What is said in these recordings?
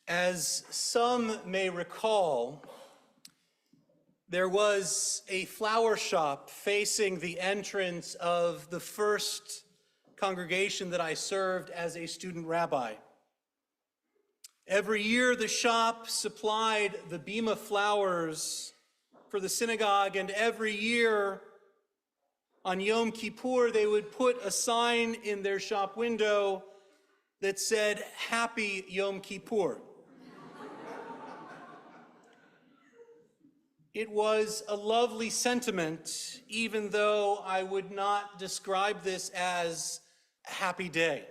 As some may recall, there was a flower shop facing the entrance of the first congregation that I served as a student rabbi. Every year, the shop supplied the bima flowers for the synagogue, and every year on Yom Kippur, they would put a sign in their shop window that said, "Happy Yom Kippur." It was a lovely sentiment, even though I would not describe this as a happy day.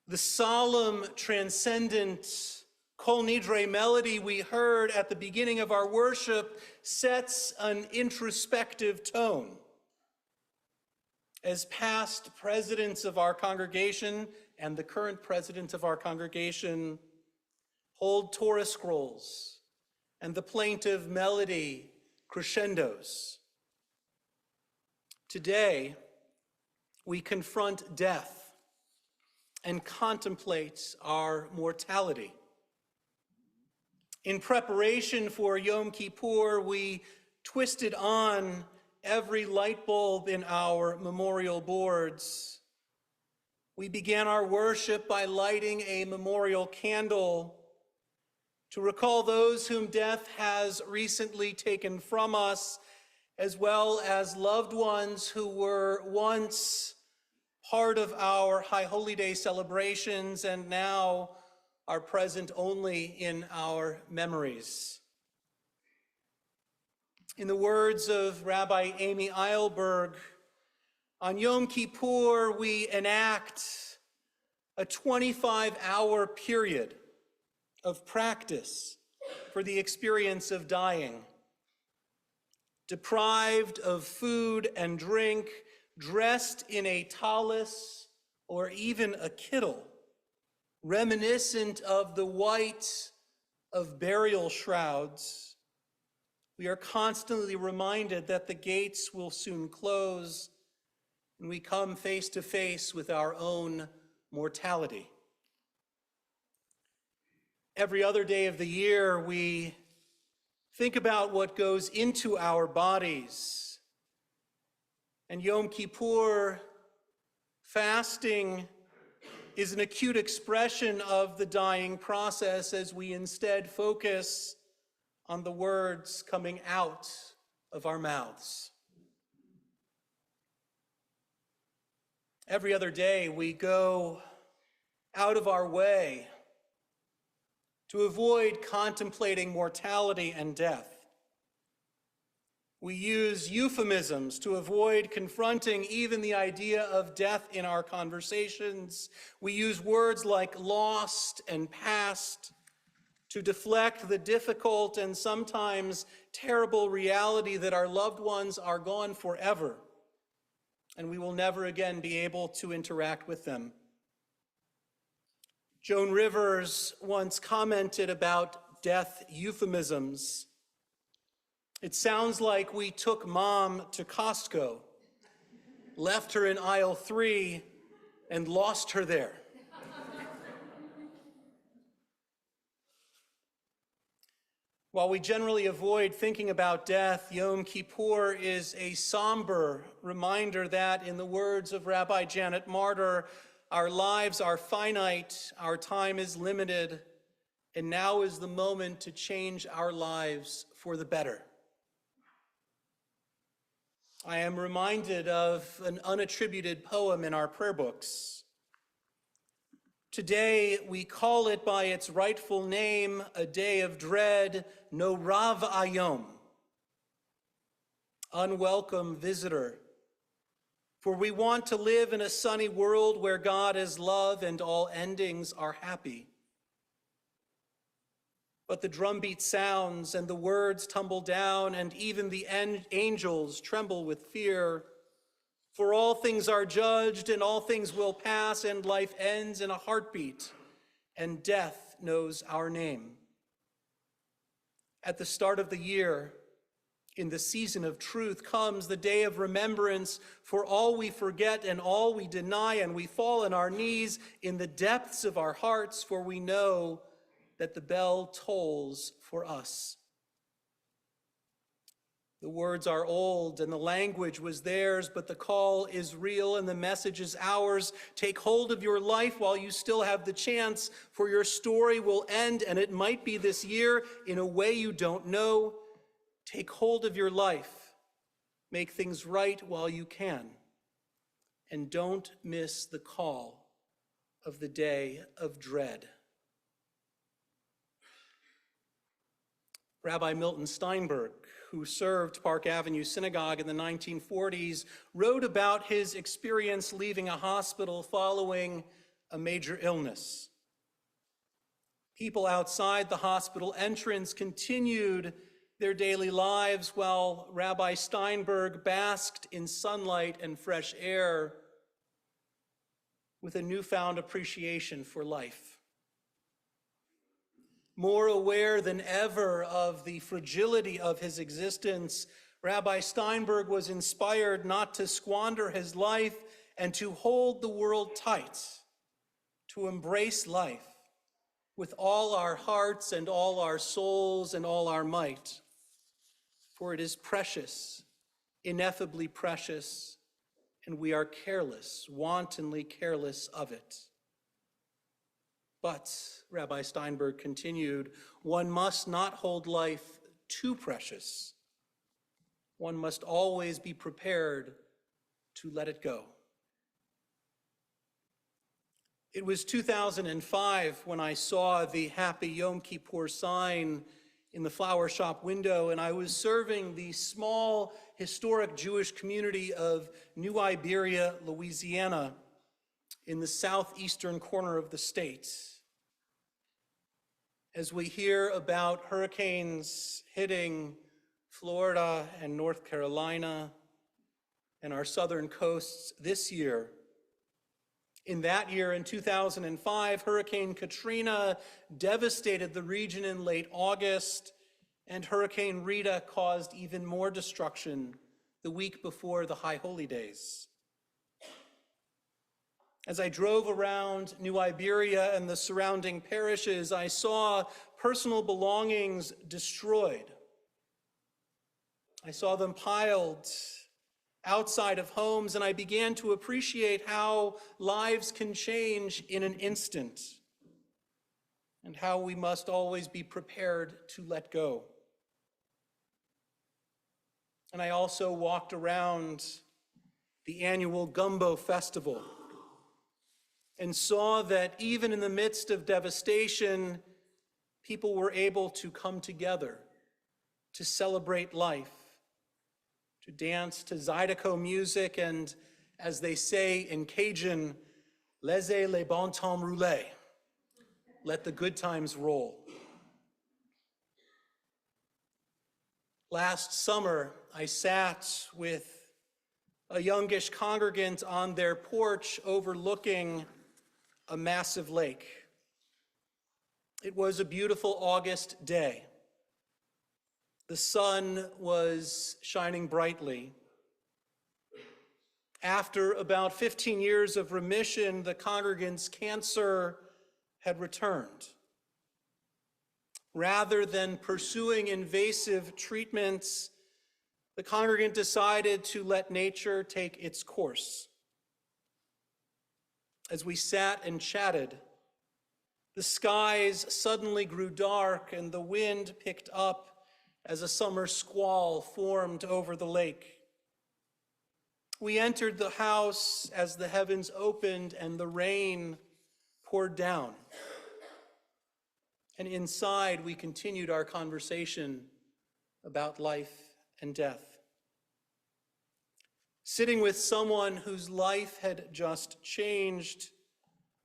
The solemn, transcendent Kol Nidrei melody we heard at the beginning of our worship sets an introspective tone. As past presidents of our congregation and the current president of our congregation hold Torah scrolls and the plaintive melody crescendos, today we confront death and contemplate our mortality. In preparation for Yom Kippur, we twisted on every light bulb in our memorial boards. We began our worship by lighting a memorial candle to recall those whom death has recently taken from us, as well as loved ones who were once part of our High Holy Day celebrations and now are present only in our memories. In the words of Rabbi Amy Eilberg, on Yom Kippur we enact a 25-hour period of practice for the experience of dying. Deprived of food and drink, dressed in a tallis or even a kittel, reminiscent of the white of burial shrouds, we are constantly reminded that the gates will soon close and we come face to face with our own mortality. Every other day of the year, we think about what goes into our bodies. And Yom Kippur, fasting, is an acute expression of the dying process as we instead focus on the words coming out of our mouths. Every other day, we go out of our way to avoid contemplating mortality and death. We use euphemisms to avoid confronting even the idea of death in our conversations. We use words like lost and past to deflect the difficult and sometimes terrible reality that our loved ones are gone forever, and we will never again be able to interact with them. Joan Rivers once commented about death euphemisms. It sounds like we took mom to Costco, left her in aisle 3, and lost her there. While we generally avoid thinking about death, Yom Kippur is a somber reminder that, in the words of Rabbi Janet Martyr, our lives are finite, our time is limited, and now is the moment to change our lives for the better. I am reminded of an unattributed poem in our prayer books. Today, we call it by its rightful name, a day of dread, Norav Ayom, unwelcome visitor. For we want to live in a sunny world where God is love and all endings are happy. But the drumbeat sounds and the words tumble down, and even the angels tremble with fear. For all things are judged, and all things will pass, and life ends in a heartbeat, and death knows our name. At the start of the year, In the season of truth comes the day of remembrance for all we forget and all we deny, and we fall on our knees in the depths of our hearts, for we know that the bell tolls for us. The words are old and the language was theirs, but the call is real and the message is ours. Take hold of your life while you still have the chance, for your story will end, and it might be this year in a way you don't know. Take hold of your life. Make things right while you can. And don't miss the call of the day of dread. Rabbi Milton Steinberg, who served Park Avenue Synagogue in the 1940s, wrote about his experience leaving a hospital following a major illness. People outside the hospital entrance continued their daily lives while Rabbi Steinberg basked in sunlight and fresh air with a newfound appreciation for life. More aware than ever of the fragility of his existence, Rabbi Steinberg was inspired not to squander his life and to hold the world tight, to embrace life with all our hearts and all our souls and all our might. For it is precious, ineffably precious, and we are careless, wantonly careless of it. But, Rabbi Steinberg continued, one must not hold life too precious. One must always be prepared to let it go. It was 2005 when I saw the Happy Yom Kippur sign in the flower shop window, and I was serving the small historic Jewish community of New Iberia, Louisiana, in the southeastern corner of the state. As we hear about hurricanes hitting Florida and North Carolina and our southern coasts this year, in that year, in 2005, Hurricane Katrina devastated the region in late August, and Hurricane Rita caused even more destruction the week before the High Holy Days. As I drove around New Iberia and the surrounding parishes, I saw personal belongings destroyed. I saw them piled outside of homes, and I began to appreciate how lives can change in an instant and how we must always be prepared to let go. And I also walked around the annual Gumbo Festival and saw that even in the midst of devastation, people were able to come together to celebrate life, to dance to Zydeco music, and as they say in Cajun, laissez les bon temps rouler, let the good times roll. Last summer, I sat with a youngish congregant on their porch overlooking a massive lake. It was a beautiful August day. The sun was shining brightly. After about 15 years of remission, the congregant's cancer had returned. Rather than pursuing invasive treatments, the congregant decided to let nature take its course. As we sat and chatted, the skies suddenly grew dark and the wind picked up as a summer squall formed over the lake. We entered the house as the heavens opened and the rain poured down. And inside, we continued our conversation about life and death. Sitting with someone whose life had just changed,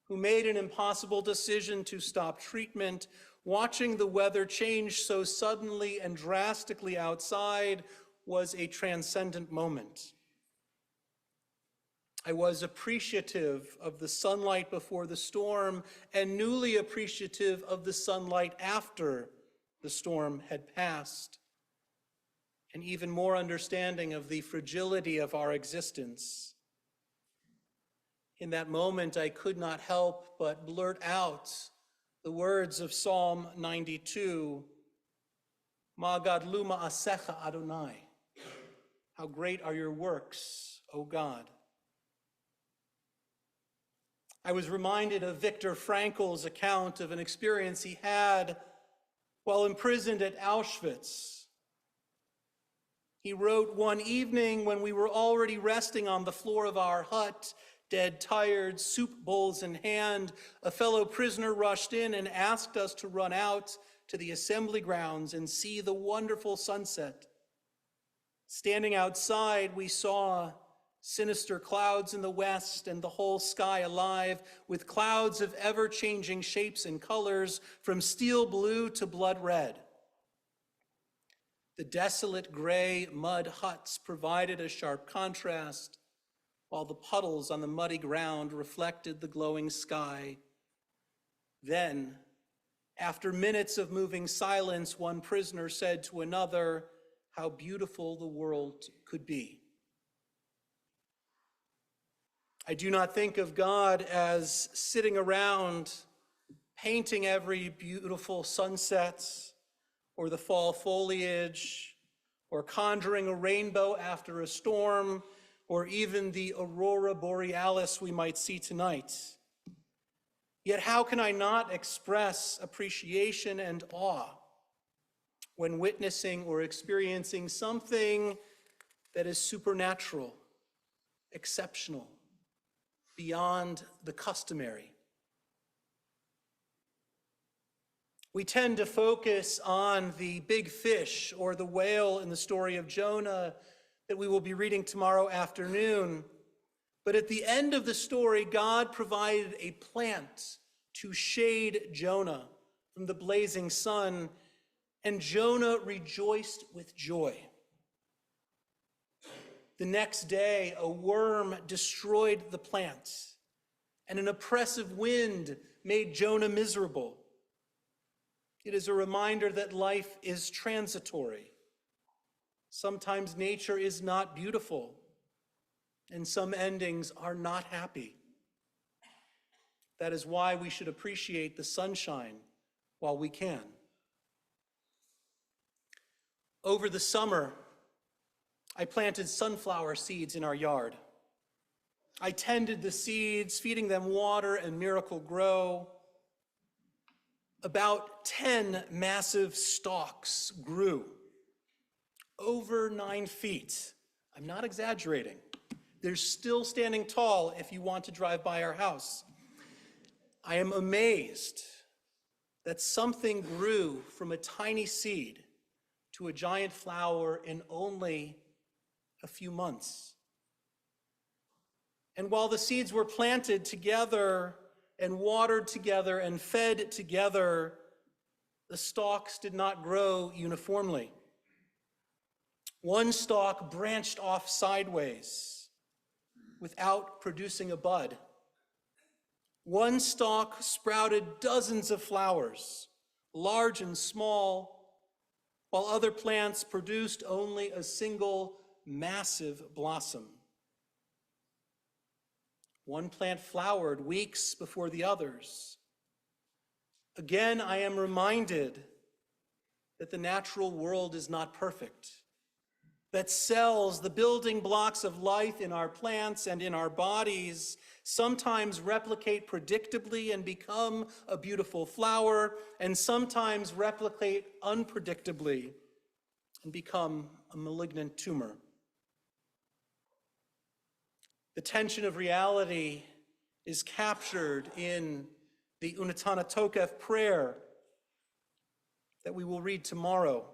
who made an impossible decision to stop treatment, watching the weather change so suddenly and drastically outside was a transcendent moment. I was appreciative of the sunlight before the storm and newly appreciative of the sunlight after the storm had passed. and even more understanding of the fragility of our existence. In that moment, I could not help but blurt out the words of Psalm 92, Ma gadlu ma'asecha Adonai. How great are your works, O God. I was reminded of Viktor Frankl's account of an experience he had while imprisoned at Auschwitz. He wrote, one evening when we were already resting on the floor of our hut, dead tired, soup bowls in hand, a fellow prisoner rushed in and asked us to run out to the assembly grounds and see the wonderful sunset. Standing outside, we saw sinister clouds in the west and the whole sky alive with clouds of ever-changing shapes and colors from steel blue to blood red. The desolate gray mud huts provided a sharp contrast, while the puddles on the muddy ground reflected the glowing sky. Then, after minutes of moving silence, one prisoner said to another, how beautiful the world could be. I do not think of God as sitting around painting every beautiful sunset or the fall foliage or conjuring a rainbow after a storm or even the aurora borealis we might see tonight. Yet how can I not express appreciation and awe when witnessing or experiencing something that is supernatural, exceptional, beyond the customary? We tend to focus on the big fish or the whale in the story of Jonah that we will be reading tomorrow afternoon. But at the end of the story, God provided a plant to shade Jonah from the blazing sun, and Jonah rejoiced with joy. The next day, a worm destroyed the plant, and an oppressive wind made Jonah miserable. It is a reminder that life is transitory. Sometimes nature is not beautiful, and some endings are not happy. That is why we should appreciate the sunshine while we can. Over the summer, I planted sunflower seeds in our yard. I tended the seeds, feeding them water and Miracle-Gro. About 10 massive stalks grew, over 9 feet. I'm not exaggerating. They're still standing tall if you want to drive by our house. I am amazed that something grew from a tiny seed to a giant flower in only a few months. And while the seeds were planted together and watered together and fed together, the stalks did not grow uniformly. One stalk branched off sideways without producing a bud. One stalk sprouted dozens of flowers, large and small, while other plants produced only a single massive blossom. One plant flowered weeks before the others. Again, I am reminded that the natural world is not perfect, that cells, the building blocks of life in our plants and in our bodies, sometimes replicate predictably and become a beautiful flower, and sometimes replicate unpredictably and become a malignant tumor. The tension of reality is captured in the Unatana Tokef prayer that we will read tomorrow,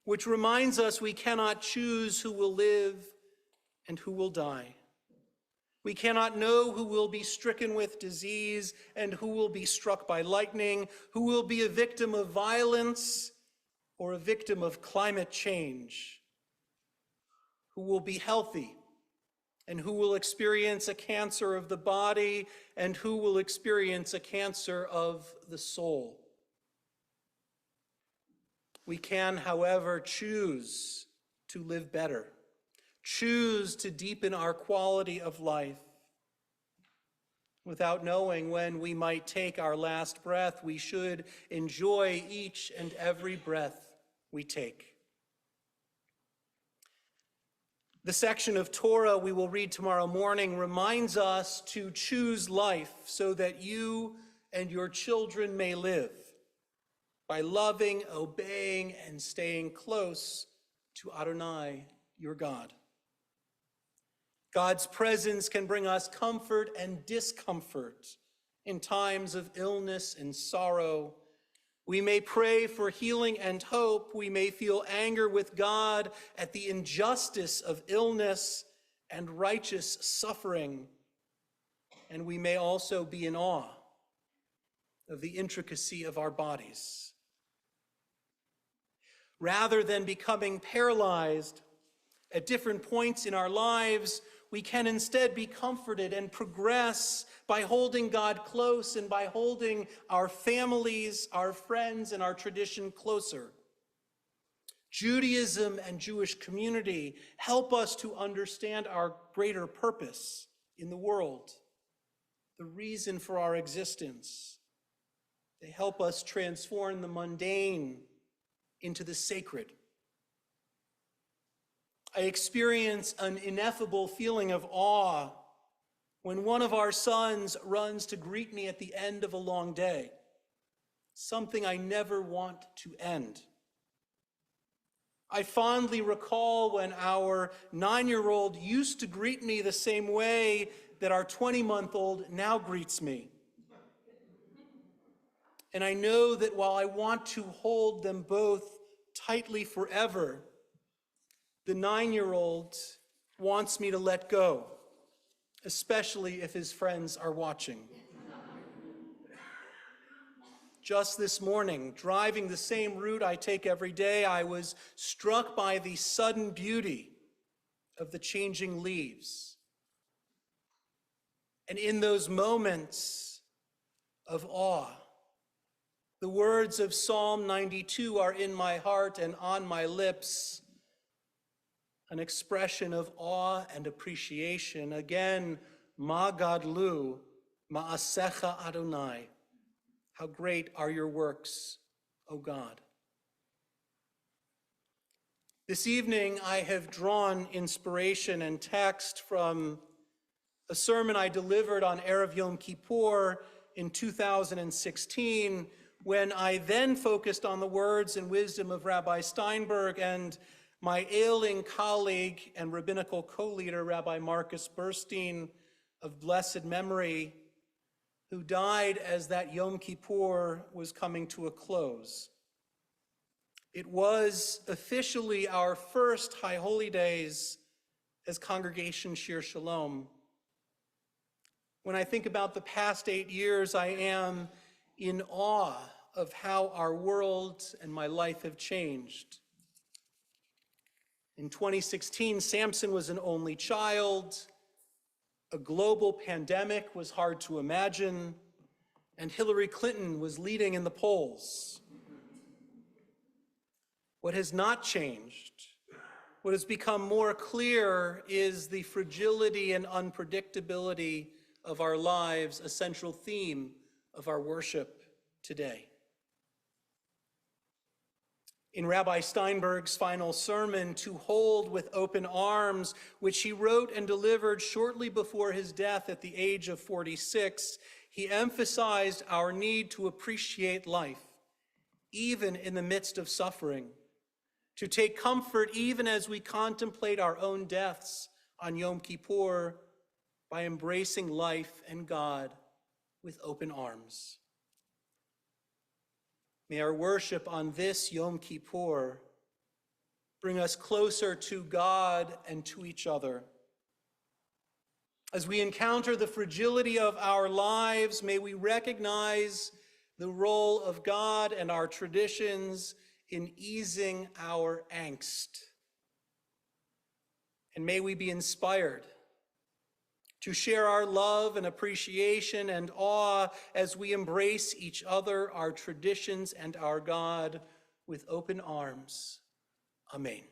which reminds us we cannot choose who will live and who will die. We cannot know who will be stricken with disease and who will be struck by lightning, who will be a victim of violence or a victim of climate change, who will be healthy and who will experience a cancer of the body and who will experience a cancer of the soul. We can, however, choose to live better, choose to deepen our quality of life. Without knowing when we might take our last breath, we should enjoy each and every breath we take. The section of Torah we will read tomorrow morning reminds us to choose life so that you and your children may live by loving, obeying, and staying close to Adonai, your God. God's presence can bring us comfort and discomfort in times of illness and sorrow. We may pray for healing and hope. We may feel anger with God at the injustice of illness and righteous suffering. And we may also be in awe of the intricacy of our bodies. Rather than becoming paralyzed at different points in our lives, we can instead be comforted and progress by holding God close and by holding our families, our friends, and our tradition closer. Judaism and Jewish community help us to understand our greater purpose in the world, the reason for our existence. They help us transform the mundane into the sacred. I experience an ineffable feeling of awe when one of our sons runs to greet me at the end of a long day, something I never want to end. I fondly recall when our 9-year-old used to greet me the same way that our 20-month-old now greets me. And I know that while I want to hold them both tightly forever, the 9-year-old wants me to let go, especially if his friends are watching. Just this morning, driving the same route I take every day, I was struck by the sudden beauty of the changing leaves. And in those moments of awe, the words of Psalm 92 are in my heart and on my lips, an expression of awe and appreciation. Again, Ma Gadlu, Ma'asecha Adonai. How great are your works, O God. This evening, I have drawn inspiration and text from a sermon I delivered on Erev Yom Kippur in 2016, when I then focused on the words and wisdom of Rabbi Steinberg and my ailing colleague and rabbinical co-leader, Rabbi Marcus Burstein, of blessed memory, who died as that Yom Kippur was coming to a close. It was officially our first High Holy Days as Congregation Shir Shalom. When I think about the past 8 years, I am in awe of how our world and my life have changed. In 2016, Samson was an only child. A global pandemic was hard to imagine, and Hillary Clinton was leading in the polls. What has not changed, what has become more clear, is the fragility and unpredictability of our lives, a central theme of our worship today. In Rabbi Steinberg's final sermon, To Hold with Open Arms, which he wrote and delivered shortly before his death at the age of 46, he emphasized our need to appreciate life, even in the midst of suffering, to take comfort even as we contemplate our own deaths on Yom Kippur by embracing life and God with open arms. May our worship on this Yom Kippur bring us closer to God and to each other. As we encounter the fragility of our lives, may we recognize the role of God and our traditions in easing our angst. And may we be inspired to share our love and appreciation and awe as we embrace each other, our traditions, and our God with open arms. Amen.